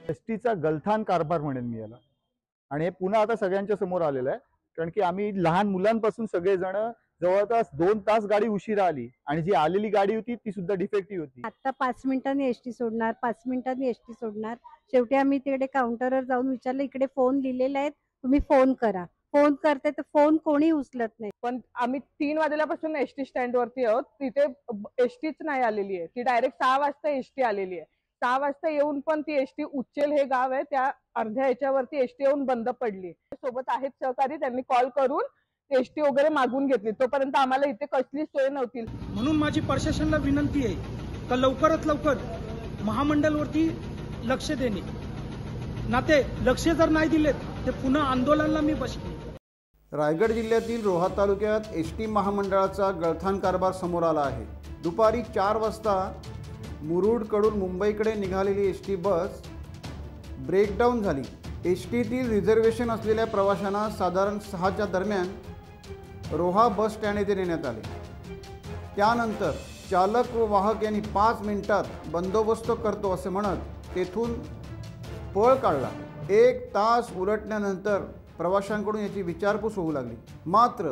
एसटीचा गलथान कारभार म्हणेन मी याला. आणि हे पुन्हा आता सगळ्यांच्या समोर आलेलं आहे. कारण की आम्ही लहान मुलांपासून सगळेजण जवळपास 2 तास गाडी उशिरा आली आणि जी आलेली गाडी होती ती सुद्धा डिफेक्टिव्ह होती. आता 5 मिनिटांनी एसटी सोडणार, 5 मिनिटांनी एसटी सोडणार. शेवटी आम्ही तिकडे काउंटरवर जाऊन विचारलं, इकडे फोन लिहिलेले आहेत, तुम्ही फोन करा. फोन करते तर फोन कोणी उचलत नाही. पण आम्ही 3 वाजल्यापासून एसटी स्टँड वरती आहोत. तिथे एसटीच नाही आलेली आहे. ती डायरेक्ट 6 वाजता एसटी आलेली आहे. 6 वाजता येऊन पण ती एसटी उच्चेल हे गाव आहे, त्या अर्ध्या ह्याच्यावरती एसटी येऊन बंद पडली. सोबत आहेत सहकारी, त्यांनी कॉल करून एसटी वगैरे मागून घेतली. तोपर्यंत आम्हाला इथे कसली सोय नव्हती. म्हणून माझी प्रशासनाला विनंती आहे का लवकरात लवकर महामंडळवरती लक्ष देणे. नाते लक्ष जर नाही दिलेत ते पुन्हा आंदोलनाला मी बसतो. रायगड जिल्ह्यातील रोहा तालुक्यात एसटी महामंडळाचा गळथान कारभार समोर आला आहे. दुपारी 4 वाजता मुरुडकडून मुंबईकडे निघालेली एसटी बस ब्रेकडाऊन झाली. एसटीतील रिझर्वेशन असलेल्या प्रवाशांना साधारण 6च्या दरम्यान रोहा बस स्टँड येथे नेण्यात आले. त्यानंतर चालक व वाहक यांनी 5 मिनिटात बंदोबस्त करतो असे म्हणत तेथून पळ काढला. 1 तास उलटल्यानंतर प्रवाशांकडून याची विचारपूस होऊ लागली. मात्र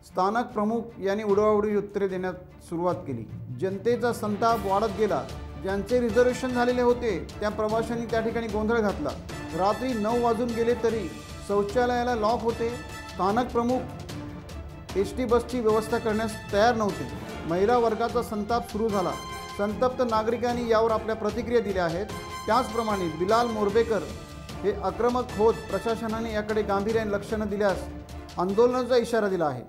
स्थानक प्रमुख यांनी उडवाउडी उत्तरे देण्यास सुरुवात केली. जनतेचा संताप वाढत गेला. ज्यांचे रिझर्वेशन झालेले होते त्या प्रवाशांनी त्या ठिकाणी गोंधळ घातला. रात्री 9 वाजून गेले तरी शौचालयाला लॉक होते. स्थानक प्रमुख एसटी बसची व्यवस्था करण्यास तयार नव्हते. महिला वर्गाचा संताप सुरू झाला. संतप्त नागरिकांनी यावर आपल्या प्रतिक्रिया दिल्या आहेत. त्याचप्रमाणे बिलाल मोरबेकर हे आक्रमक होत प्रशासनाने याकडे गांभीर्याने लक्ष न दिल्यास आंदोलनाचा इशारा दिला आहे.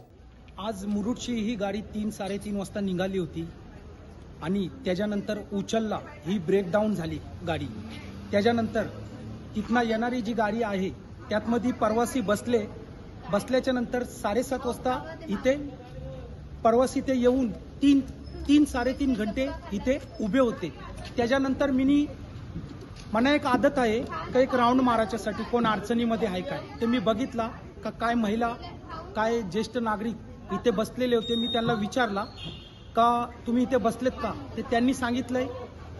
आज मुरुडची ही गाडी 3-3:30 वाजता निघाली होती आणि त्याच्यानंतर उचलला ही ब्रेकडाऊन झाली गाडी. त्याच्यानंतर तिथनं येणारी जी गाडी आहे त्यातमध्ये प्रवासी बसल्याच्या नंतर 7:30 वाजता इथे प्रवासी ते येऊन 3-3.5 घंटे इथे उभे होते. त्याच्यानंतर मला एक आदत आहे का एक राऊंड मारायच्यासाठी कोण अडचणीमध्ये आहे काय ते मी बघितला का काय महिला काय ज्येष्ठ नागरिक इथे बसलेले होते. मी त्यांना विचारला का तुम्ही इथे बसलेत का, ते त्यांनी सांगितलंय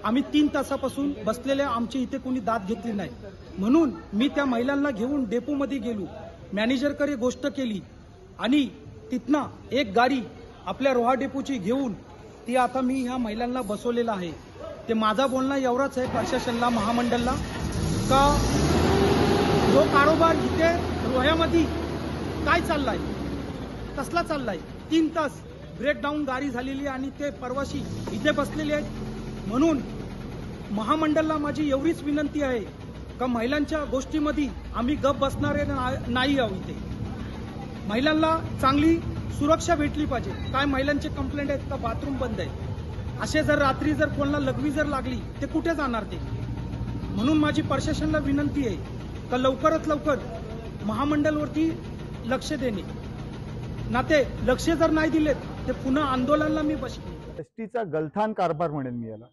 आम्ही 3 तासापासून बसलेले, आमची इथे कोणी दाद घेतली नाही. म्हणून मी त्या महिलांना घेऊन डेपोमध्ये गेलो, मॅनेजरकडे गोष्ट केली आणि तिथनं एक गाडी आपल्या रोहा डेपोची घेऊन ती आता मी ह्या महिलांना बसवलेलं आहे. ते माझा बोलणं एवढाच आहे प्रशासनाला, महामंडळाला, का जो कारोबार इथे रोह्यामध्ये काय चाललाय, कसला चाललाय. 3 तास ब्रेकडाऊन गाडी झालेली आणि ते प्रवासी इथे बसलेले आहेत. म्हणून महामंडळाला माझी एवढीच विनंती आहे का महिलांच्या गोष्टीमध्ये आम्ही गप बसणारे नाही आहोत. इथे महिलांना चांगली सुरक्षा भेटली पाहिजे. काय महिलांचे कंप्लेंट आहेत का बाथरूम बंद आहे, असे जर रात्री जर कोणाला लघवी जर लागली ते कुठे जाणार ते. म्हणून माझी प्रशासनाला विनंती आहे का लवकरात लवकर महामंडळावरती लक्ष देणे. नाते लक्ष जर नाही दिलेत ते पुन्हा आंदोलनाला मी बसतो. एसटीचा गलथान कारभार म्हणेन मी याला.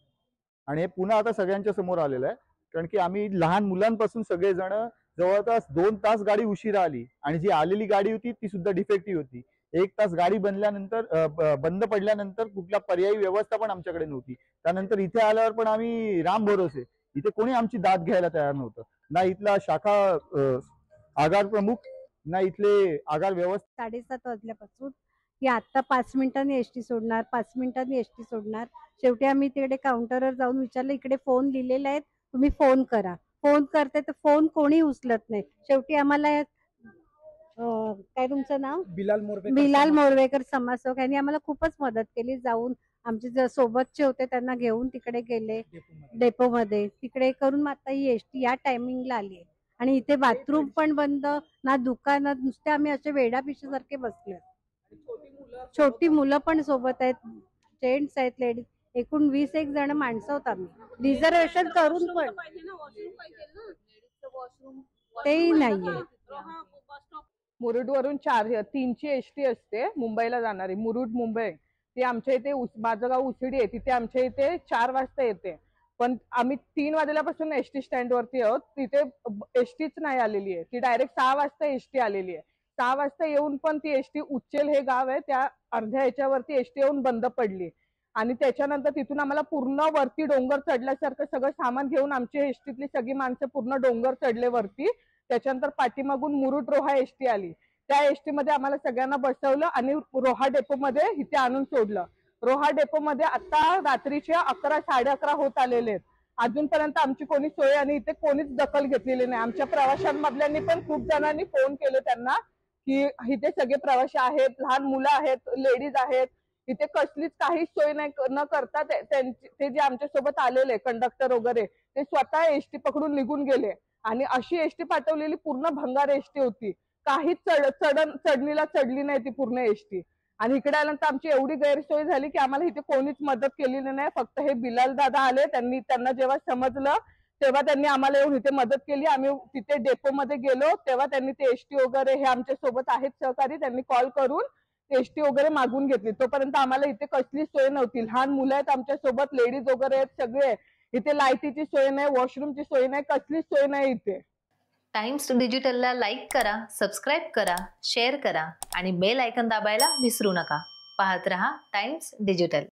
आणि हे पुन्हा आता सगळ्यांच्या समोर आलेलं आहे. कारण की आम्ही लहान मुलांपासून सगळेजण जवळपास 2 तास गाडी उशिरा आली आणि जी आलेली गाडी होती ती सुद्धा डिफेक्टिव्ह होती. 1 तास गाडी बंद पडल्यानंतर कुठला पर्यायी व्यवस्था पण आमच्याकडे नव्हती. त्यानंतर इथे आल्यावर पण आम्ही राम भरोसे, इथे कोणी आमची दाद घ्यायला तयार नव्हतं. ना इथला शाखा आगार प्रमुख, ना इथले आगार व्यवस्था. 7:30 वाजल्यापासून की आता 5 मिनिटांनी एसटी सोडणार, 5 मिनिटांनी एसटी सोडणार. शेवटी आम्ही तिकडे काउंटरवर जाऊन विचारलं, इकडे फोन लिहिलेले आहेत, तुम्ही फोन करा. फोन करते तर फोन कोणी उचलत नाही. शेवटी आम्हाला काय तुमचं नाव? बिलाल मोरवेकर समाजसेवक यांनी आम्हाला खूपच मदत केली. जाऊन आमचे जे सोबतचे होते त्यांना घेऊन तिकडे गेले डेपोमध्ये. तिकडे करून आता ही एसटी या टायमिंगला आली आहे आणि इथे बाथरूम पण बंद, ना दुकानात, नुसते आम्ही असे वेडापिशीसारखे बसले. छोटी मुलं पण सोबत आहेत, जेंट्स आहेत, लेडीज, एकूण 20-1 जण माणसं होत. आम्ही रिझर्वेशन करून पण तेही नाहीये. मुरुडवरून 3ची एसटी असते मुंबईला जाणारी, मुरुड मुंबई. ती आमच्या इथे माझं गाव उसिडी आहे, तिथे आमच्या इथे 4 वाजता येते. पण आम्ही 3 वाजल्यापासून एसटी स्टँड वरती आहोत. तिथे एसटीच नाही आलेली आहे. ती डायरेक्ट 6 वाजता एसटी आलेली आहे. 6 वाजता येऊन पण ती एसटी उच्चेल हे गाव आहे, त्या अर्ध्या ह्याच्यावरती एसटी येऊन बंद पडली. आणि त्याच्यानंतर तिथून आम्हाला पूर्ण वरती डोंगर चढल्यासारखं सगळं सामान घेऊन आमची एसटीतली सगळी माणसं पूर्ण डोंगर चढले वरती. त्याच्यानंतर पाठीमागून मुरुड रोहा एसटी आली. त्या एसटी मध्ये आम्हाला सगळ्यांना बसवलं आणि रोहा डेपो मध्ये इथे आणून सोडलं. रोहा डेपो मध्ये आता रात्रीचे 11 11:30 होत आलेले आहेत. अजूनपर्यंत आमची कोणी सोय आणि इथे कोणीच दखल घेतलेली नाही. आमच्या प्रवाशांमधल्यांनी पण खूप जणांनी फोन केले त्यांना की इथे सगळे प्रवासी आहेत, लहान मुलं आहेत, लेडीज आहेत, इथे कसलीच काही सोय नाही न करता ते जे आमच्या सोबत आलेले कंडक्टर वगैरे ते स्वतः एसटी पकडून निघून गेले. आणि अशी एसटी पाठवलेली पूर्ण भंगार एसटी होती. काहीच चढणीला चढली नाही ती पूर्ण एसटी. आणि इकडे आल्यानंतर आमची एवढी गैरसोय झाली की आम्हाला इथे कोणीच मदत केलेली नाही. फक्त हे बिलाल दादा आले, त्यांना जेव्हा समजलं तेव्हा त्यांनी आम्हाला येऊन इथे मदत केली. आम्ही तिथे डेपो मध्ये गेलो तेव्हा त्यांनी ते एसटी वगैरे हे आमच्या सोबत आहेत सहकारी, त्यांनी कॉल करून एसटी वगैरे मागून घेतली. तोपर्यंत आम्हाला इथे कसली सोय नव्हती. लहान मुलं आहेत आमच्या सोबत, लेडीज वगैरे आहेत सगळे. इथे लाईटीची सोय नाही, वॉशरूमची सोय नाही, कसलीच सोय नाही इथे. टाइम्स डिजिटलला लाईक करा, सबस्क्राईब करा, शेअर करा आणि बेल आयकॉन दाबायला विसरू नका. पाहत रहा टाइम्स डिजिटल.